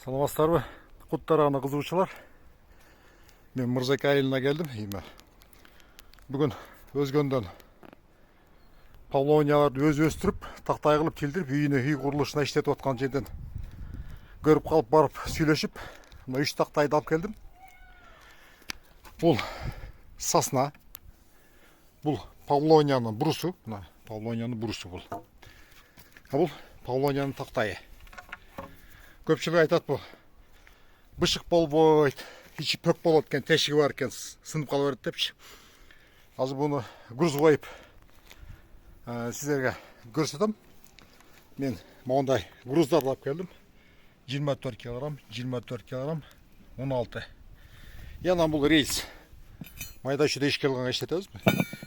Саламатсыздарбы, құттарағына қызығушылар. Мен Мырзаке айылына келдім. Бүгін өзгөндөн павловнияларды өз өстіріп, тақтай қылып келдіріп, үйіне үй құрылышына іштетіп отқан жерден көріп қалып барып сөйлешіп, мына 3 тақтайды алып келдім. Бұл сосна, бұл павловняның бұрысы, мына павловняның бұрысы бұл. Бұл павловняның тақтайы. Көпшілік айтады, бұл бышық болбойды, іші пөк болады екен, тешігі бар екен, сынып қала береді депші. Азыр бұны груз қойып сіздерге көрсетем. Мен мындай груздарды алып келдім. 24 килограмм, 24 килограмм, 16. Яна бұл рейс. Майда шүде еш келгенге іштетеміз.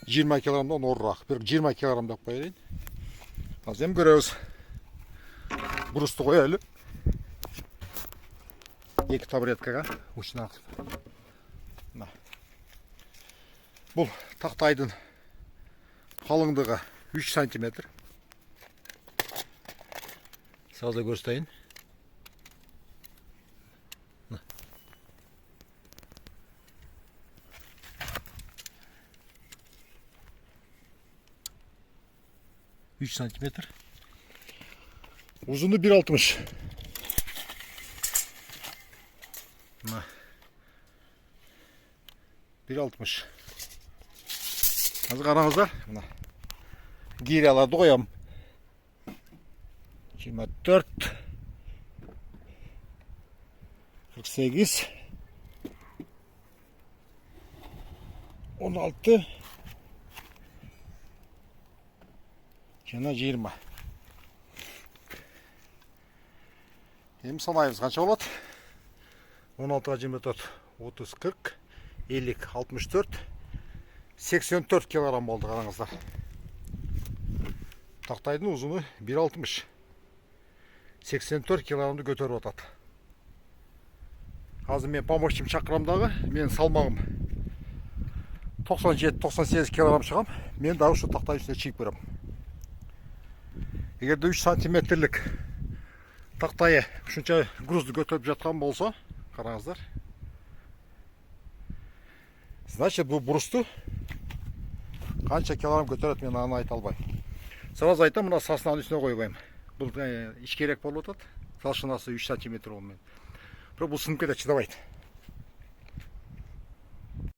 20 килограммдан орырақ. Bir 20 килограмм деп қояйын. Азыр эми көрөбүз. Грузду коелу. 2 табуреткага учуна кылып. Бұл тақтайдың қалыңдығы 3 сантиметр. Сразу көрсетейін. Үч сантиметр. Uzunu 1.60. 1.60. Azı қараңыздар. Гиряларды қоям. 24. 48. 16. Жана 20. Эми санайбыз канча болот? 16-га 24, 30, 40, 50, 64, 84 килограмм болды қараңыздар. Тақтайдың ұзыны 1.60. 84 килограммды көтеріп атады. Қазір мен помощчим шақырамдағы, мен салмағым 97-98 килограмм шығам. Мен дағы ұшы тақтай үстіне чиіп көрем. Егерде 3 сантиметрлік тақтайы үшінші грузды көтеріп жатқан болса, қараңыздар. Значит, бұл бұрысты қанша килограмм көтереді, мен аны айта албайм. Сразу айтам, мына соснаның үстіне қойбайм. Бұл иш керек болып отады. Толщинасы 3 сантиметр болмен. Бірақ бұл сынып кетеді, шыдабайды.